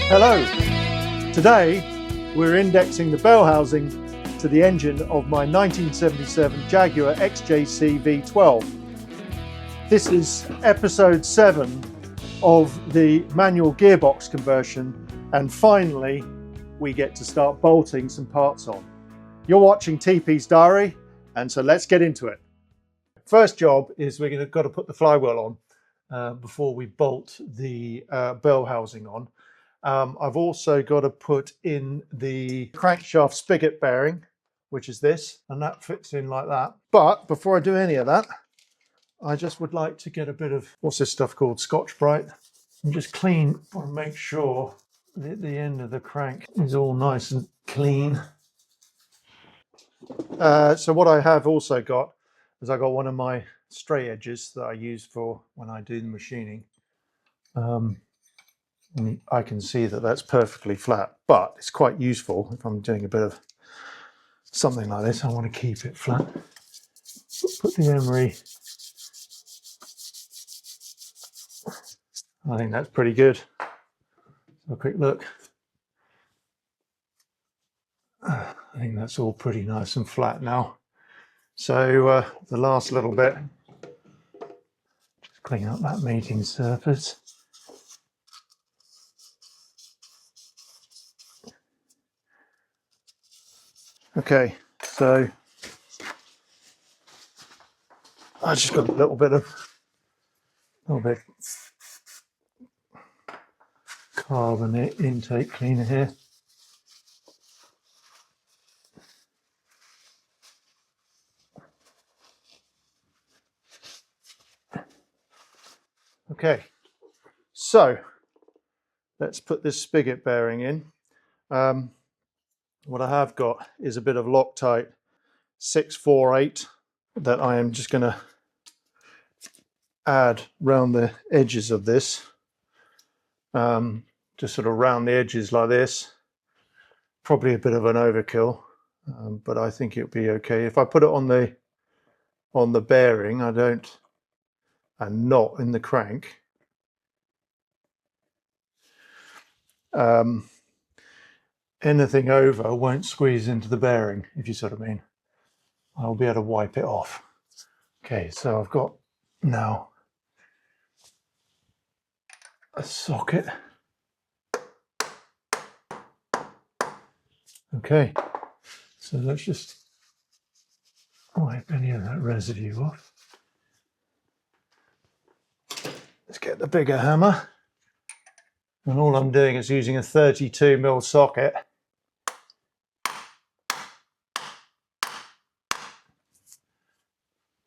Hello! Today we're indexing the bell housing to the engine of my 1977 Jaguar XJC V12. This is episode 7 of the manual gearbox conversion, and finally we get to start bolting some parts on. You're watching TP's Diary, and so let's get into it. First job is we've got to put the flywheel on before we bolt the bell housing on. I've also got to put in the crankshaft spigot bearing, which is this, and that fits in like that. But before I do any of that, I just would like to get a bit of, what's this stuff called, Scotch-Brite, and just clean and make sure that the end of the crank is all nice and clean. So what I have also got is I got one of my stray edges that I use for when I do the machining. And I can see that that's perfectly flat, but it's quite useful if I'm doing a bit of something like this. I want to keep it flat. Put the emery. I think that's pretty good. Have a quick look. I think that's all pretty nice and flat now. So the last little bit, just clean up that mating surface. Okay, so I just got a little bit carbon intake cleaner here. Okay, so let's put this spigot bearing in. What I have got is a bit of Loctite 648 that I am just going to add round the edges of this, just sort of round the edges like this. Probably a bit of an overkill, but I think it'll be okay. If I put it on the bearing, and not in the crank, anything over won't squeeze into the bearing, if you sort of mean. I'll be able to wipe it off. Okay, so I've got now a socket. Okay, so let's just wipe any of that residue off. Let's get the bigger hammer. And all I'm doing is using a 32mm socket.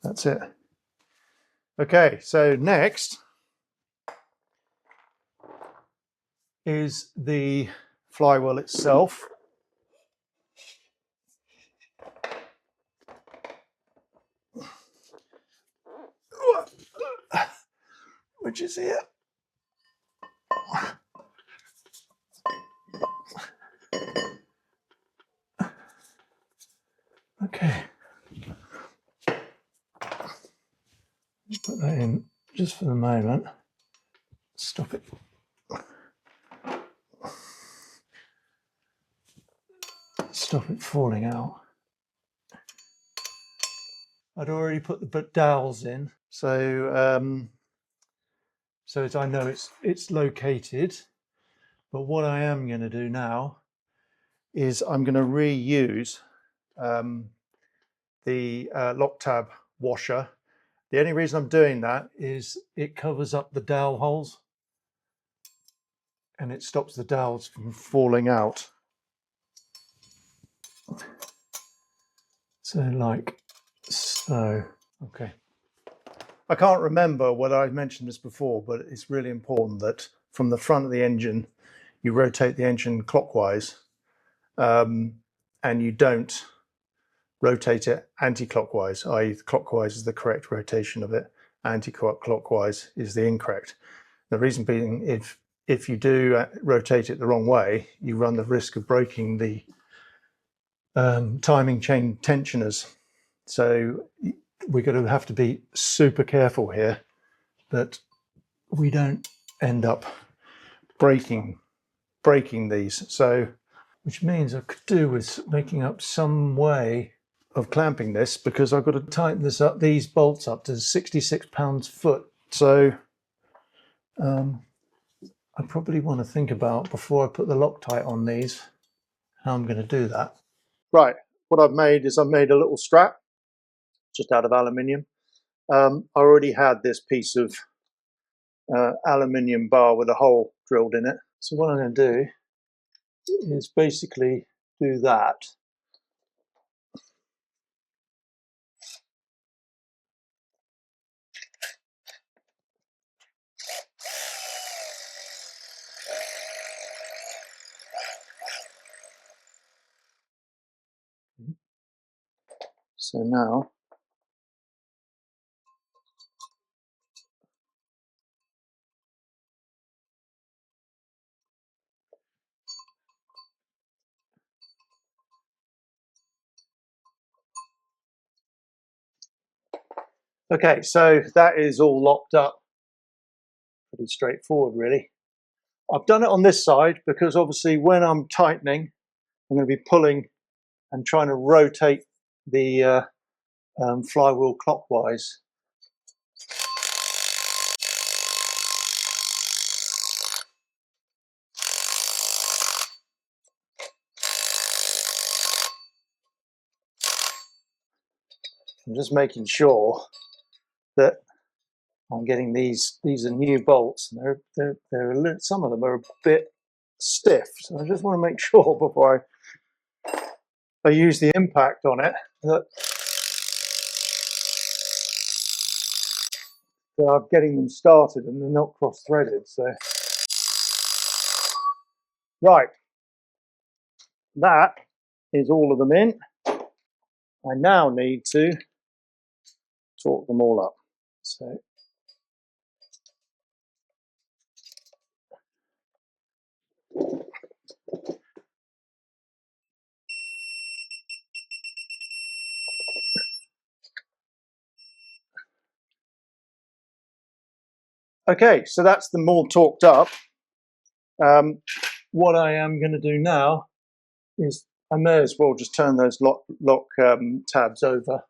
That's it. Okay, so next is the flywheel itself. Which is here. Okay. Put that in just for the moment. Stop it. Stop it falling out. I'd already put the dowels in, so as I know it's located. But what I am going to do now is I'm going to reuse the lock tab washer. The only reason I'm doing that is it covers up the dowel holes and it stops the dowels from falling out. So like so. Okay. I can't remember whether I mentioned this before, but it's really important that from the front of the engine, you rotate the engine clockwise, and you don't rotate it anti-clockwise, i.e. clockwise is the correct rotation of it, anti-clockwise is the incorrect. The reason being, if you do rotate it the wrong way, you run the risk of breaking the timing chain tensioners. So we're going to have to be super careful here that we don't end up breaking breaking these. So, which means I could do with making up some way of clamping this, because I've got to tighten this up, these bolts up to 66 pounds-foot. So I probably want to think about, before I put the Loctite on these, how I'm going to do that. Right, what I've made is I've made a little strap just out of aluminium. I already had this piece of aluminium bar with a hole drilled in it. So what I'm going to do is basically do that. So now okay, so that is all locked up. Pretty straightforward, really. I've done it on this side because obviously when I'm tightening, I'm going to be pulling and trying to rotate the flywheel clockwise. I'm just making sure that I'm getting these. These are new bolts, and they're a little, some of them are a bit stiff. So I just want to make sure before I use the impact on it that I'm getting them started and they're not cross-threaded. So right, that is all of them in. I now need to torque them all up. So okay, so that's them all torqued up. What I am going to do now is I may as well just turn those lock tabs over.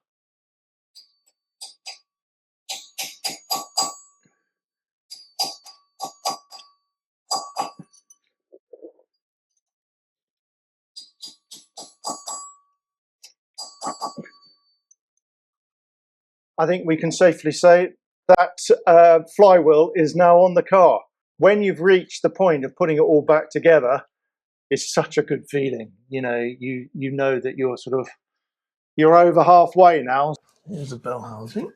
I think we can safely say that flywheel is now on the car. When you've reached the point of putting it all back together, it's such a good feeling. You know, you know that you're over halfway now. Here's the bell housing.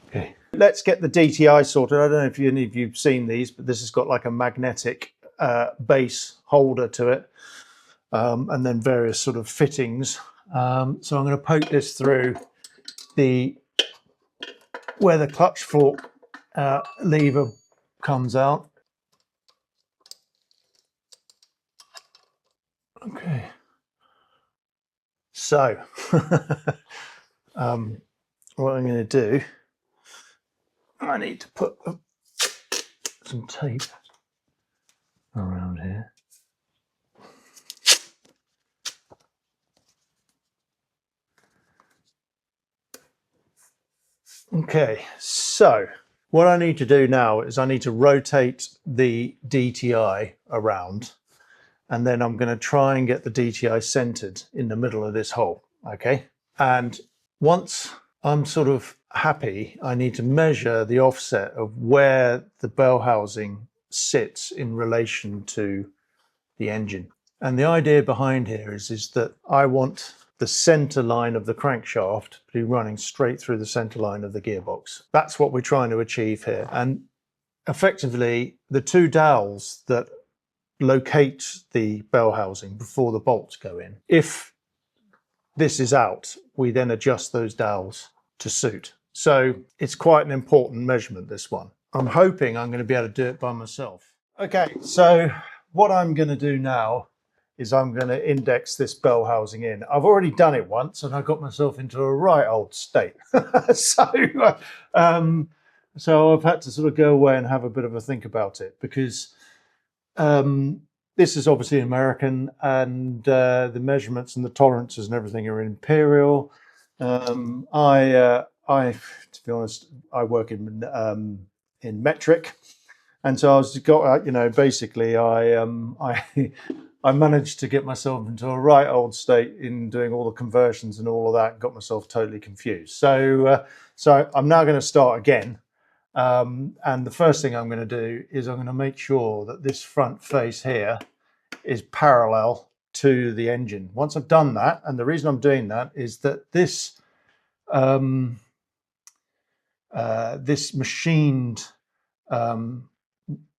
Okay, let's get the DTI sorted. I don't know if any of you've seen these, but this has got like a magnetic base holder to it, and then various sort of fittings. So I'm going to poke this through where the clutch fork lever comes out. Okay. So what I'm going to do, I need to put some tape around here. Okay, so what I need to do now is I need to rotate the DTI around, and then I'm going to try and get the DTI centered in the middle of this hole. Okay, and once I'm sort of happy, I need to measure the offset of where the bell housing sits in relation to the engine. And the idea behind here is that I want the center line of the crankshaft to be running straight through the center line of the gearbox. That's what we're trying to achieve here. And effectively, the two dowels that locate the bell housing before the bolts go in, if this is out, we then adjust those dowels to suit. So it's quite an important measurement, this one. I'm hoping I'm going to be able to do it by myself. Okay, so what I'm going to do now is I'm going to index this bell housing in. I've already done it once and I got myself into a right old state. So So I've had to sort of go away and have a bit of a think about it, because this is obviously American, and the measurements and the tolerances and everything are imperial. To be honest, I work in metric, and so I was got, you know, basically I managed to get myself into a right old state in doing all the conversions and all of that, and got myself totally confused. So I'm now going to start again. And the first thing I'm going to do is I'm going to make sure that this front face here is parallel to the engine. Once I've done that, and the reason I'm doing that is that this this machined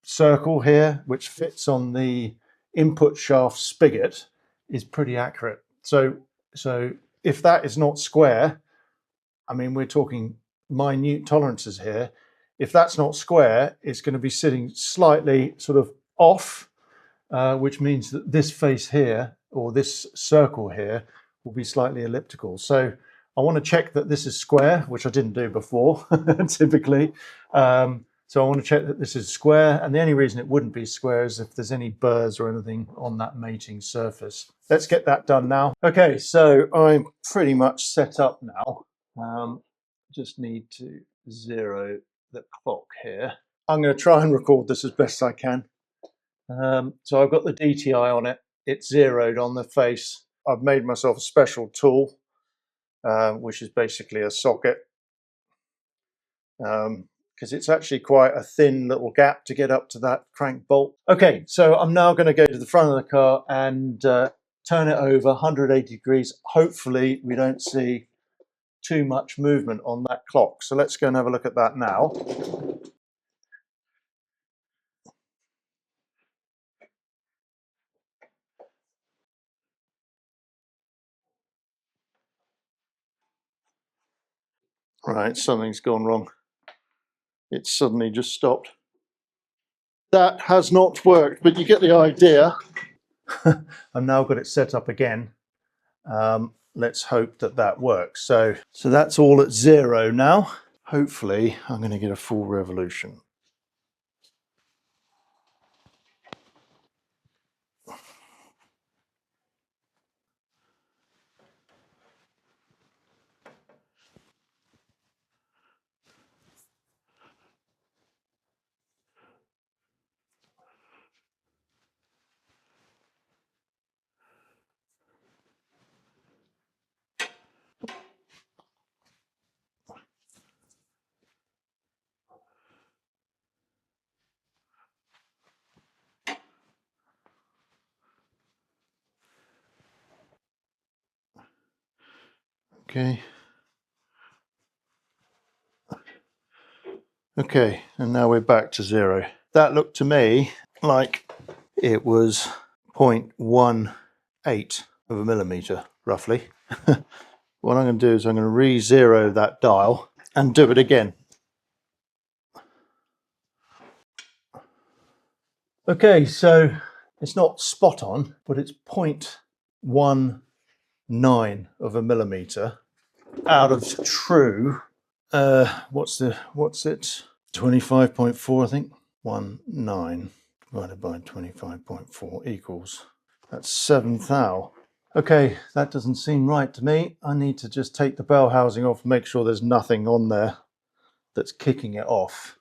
circle here, which fits on the input shaft spigot, is pretty accurate. So if that is not square, I mean, we're talking minute tolerances here. If that's not square, it's going to be sitting slightly sort of off, which means that this face here, or this circle here, will be slightly elliptical. So I want to check that this is square, which I didn't do before, typically. So I want to check that this is square, and the only reason it wouldn't be square is if there's any burrs or anything on that mating surface. Let's get that done now. Okay, so I'm pretty much set up now. Just need to zero the clock here. I'm going to try and record this as best I can. So I've got the DTI on it. It's zeroed on the face. I've made myself a special tool, which is basically a socket, because it's actually quite a thin little gap to get up to that crank bolt. Okay, so I'm now going to go to the front of the car and turn it over 180 degrees. Hopefully we don't see too much movement on that clock. So let's go and have a look at that now. Right, something's gone wrong. It's suddenly just stopped. That has not worked, but you get the idea. I've now got it set up again. Let's hope that that works. So that's all at zero now. Hopefully I'm going to get a full revolution. Okay. Okay, and now we're back to zero. That looked to me like it was 0.18 of a millimeter, roughly. What I'm going to do is I'm going to re-zero that dial and do it again. Okay, so it's not spot on, but it's 0.19 of a millimeter out of true. What's it? 25.4, I think. 19 divided by 25.4 equals, that's 7 thou. Okay, that doesn't seem right to me. I need to just take the bell housing off and make sure there's nothing on there that's kicking it off,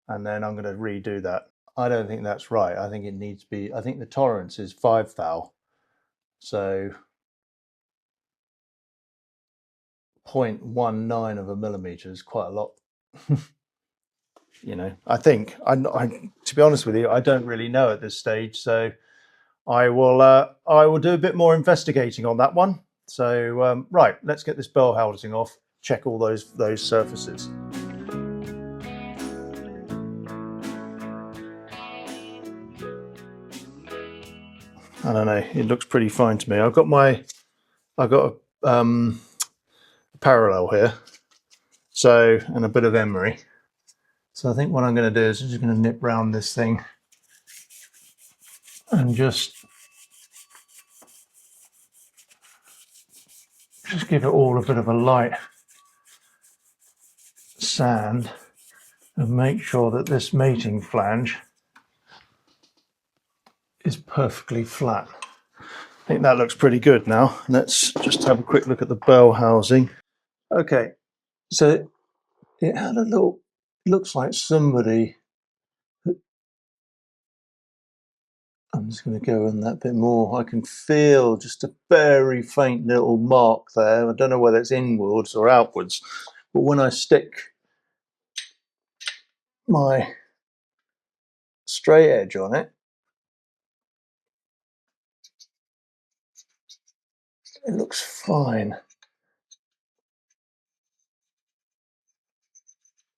and then I'm going to redo that. I don't think that's right. I think it needs to be, I think the tolerance is 5 thou. So 0.19 of a millimeter is quite a lot. You know, I think, to be honest with you, I don't really know at this stage. So I will do a bit more investigating on that one. So right, let's get this bell housing off, check all those surfaces. I don't know, it looks pretty fine to me. I've got a parallel here, so, and a bit of emery. So I think what I'm going to do is I'm just going to nip round this thing and just give it all a bit of a light sand. and make sure that this mating flange is perfectly flat. I think that looks pretty good now. Let's just have a quick look at the bell housing. Okay, so it had a little, looks like somebody, I'm just going to go in that bit more. I can feel just a very faint little mark there. I don't know whether it's inwards or outwards, but when I stick my straight edge on it, it looks fine.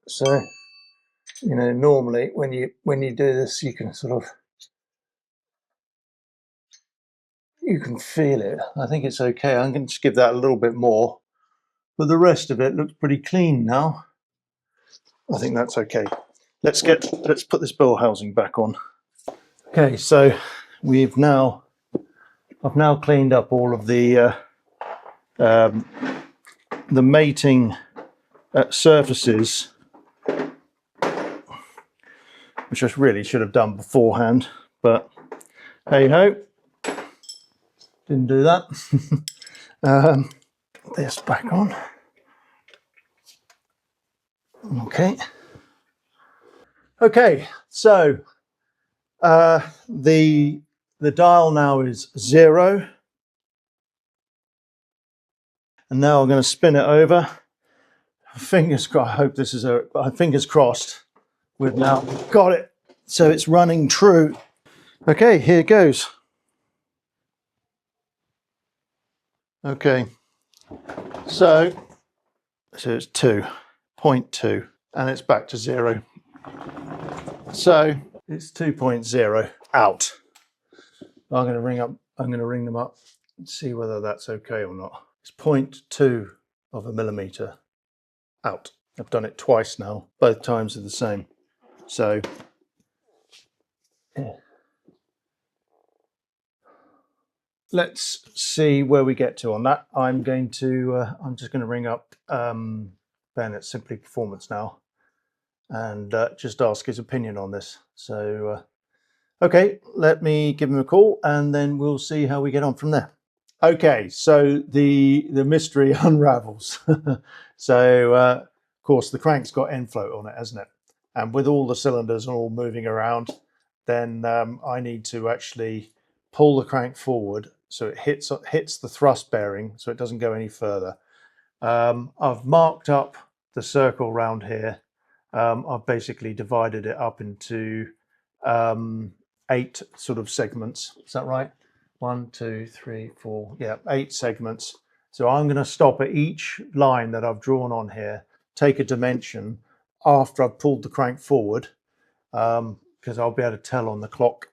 So, you know, normally when you do this, you can sort of, you can feel it. I think it's okay. I'm going to just give that a little bit more, but the rest of it looks pretty clean now. I think that's okay. Let's put this bell housing back on. Okay, so I've now cleaned up all of the mating surfaces, which I really should have done beforehand, but hey ho, didn't do that. This back on. Okay, so the dial now is 0, and now I'm going to spin it over. Fingers crossed. I hope this is fingers crossed. We've now got it, so it's running true. Okay, here it goes. Okay, so it's 2.2, and it's back to 0. So it's 2.0 out. I'm going to ring them up and see whether that's okay or not. It's 0.2 of a millimeter out. I've done it twice now. Both times are the same. So yeah. Let's see where we get to on that. I'm just going to ring up Ben at Simply Performance now and just ask his opinion on this. So okay, let me give him a call and then we'll see how we get on from there. Okay, so the mystery unravels. So of course the crank's got end float on it, hasn't it? And with all the cylinders all moving around, then I need to actually pull the crank forward so it hits the thrust bearing so it doesn't go any further. I've marked up the circle around here. I've basically divided it up into 8 sort of segments. Is that right? 1, 2, 3, 4, yeah, 8 segments. So I'm going to stop at each line that I've drawn on here, take a dimension after I've pulled the crank forward, because I'll be able to tell on the clock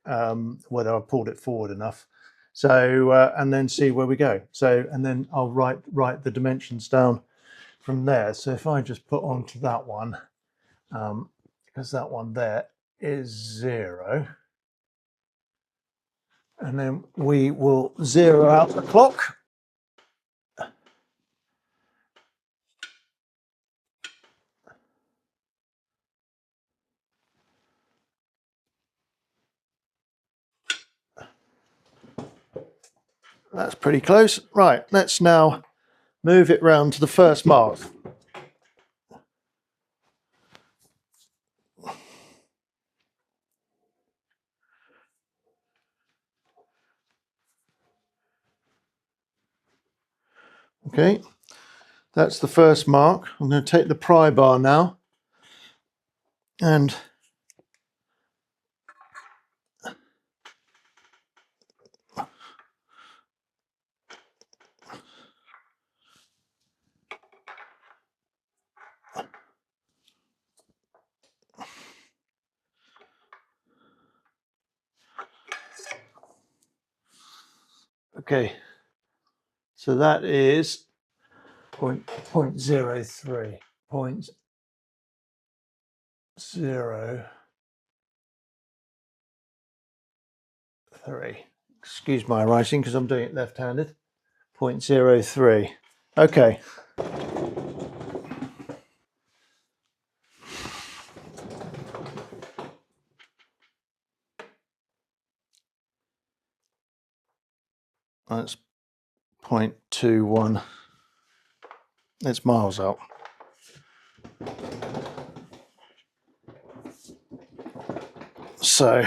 whether I've pulled it forward enough. So and then see where we go. So and then I'll write the dimensions down from there. So if I just put onto that one, because that one there is 0, and then we will 0 out the clock. That's pretty close. Right, let's now move it round to the first mark. Okay, that's the first mark. I'm going to take the pry bar now and okay, so that is 0.03, 0.03. Excuse my writing because I'm doing it left-handed. 0.03. Okay. That's 0.21. It's miles out. So,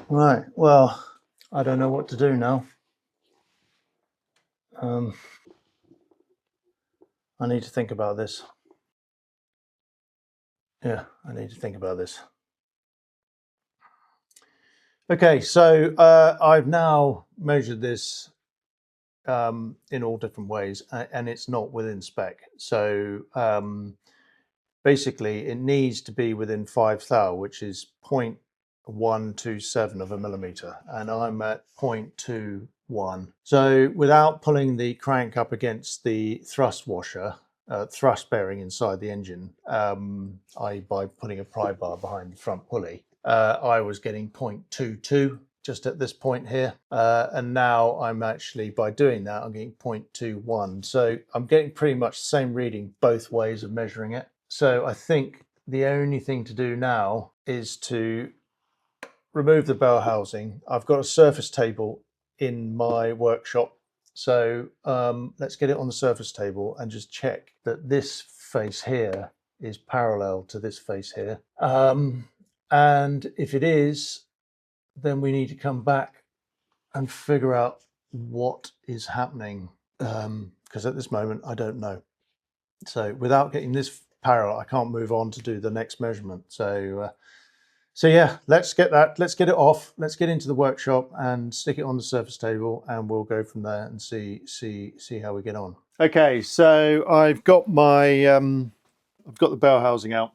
right, well, I don't know what to do now. I need to think about this. Yeah, I need to think about this. Okay, so I've now measured this in all different ways, and it's not within spec. So basically, it needs to be within 5 thou, which is 0.127 of a millimeter, and I'm at 0.21. So without pulling the crank up against the thrust washer, thrust bearing inside the engine, by putting a pry bar behind the front pulley, I was getting 0.22 just at this point here, and now I'm actually, by doing that, I'm getting 0.21. So I'm getting pretty much the same reading both ways of measuring it. So I think the only thing to do now is to remove the bell housing. I've got a surface table in my workshop, so let's get it on the surface table and just check that this face here is parallel to this face here. And if it is, then we need to come back and figure out what is happening, because at this moment I don't know. So without getting this parallel, I can't move on to do the next measurement. So yeah, let's get it off. Let's get into the workshop and stick it on the surface table, and we'll go from there and see how we get on. Okay, so I've got my I've got the bell housing out.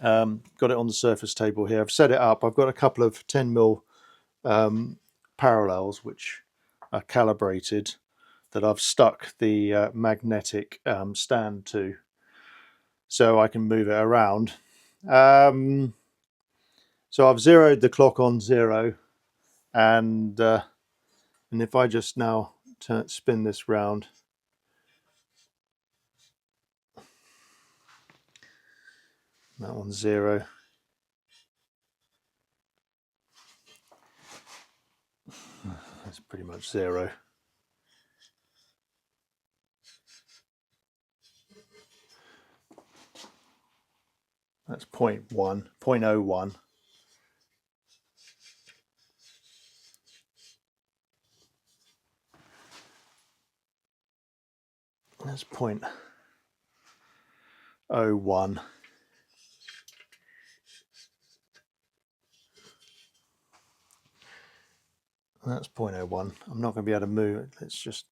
Got it on the surface table here. I've set it up. I've got a couple of 10mm parallels which are calibrated that I've stuck the magnetic stand to, so I can move it around. So I've zeroed the clock on 0, and if I just now spin this round, that one's 0. That's pretty much 0. That's 0.01. That's 0.01. That's 0.01. I'm not going to be able to move it. Let's just...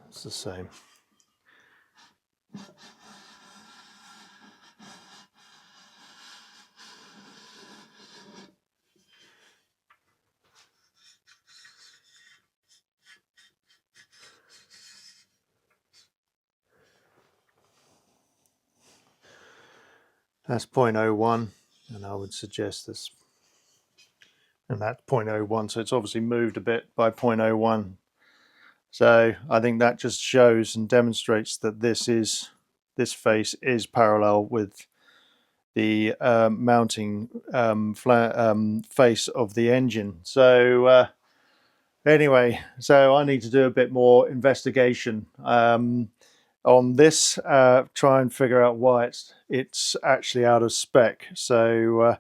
It's the same. That's 0.01, and I would suggest this, and that's 0.01, so it's obviously moved a bit by 0.01. So I think that just shows and demonstrates that this face is parallel with the mounting face of the engine. So anyway, so I need to do a bit more investigation on this, try and figure out why it's actually out of spec. So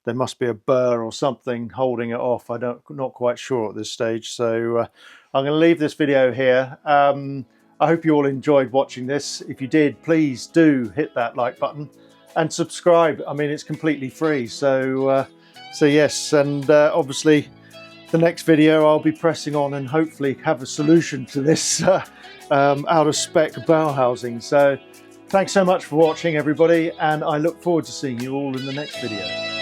there must be a burr or something holding it off. Not quite sure at this stage. So I'm going to leave this video here. I hope you all enjoyed watching this. If you did, please do hit that like button and subscribe. I mean, it's completely free. So yes, and obviously the next video I'll be pressing on and hopefully have a solution to this out of spec bell housing. So thanks so much for watching, everybody, and I look forward to seeing you all in the next video.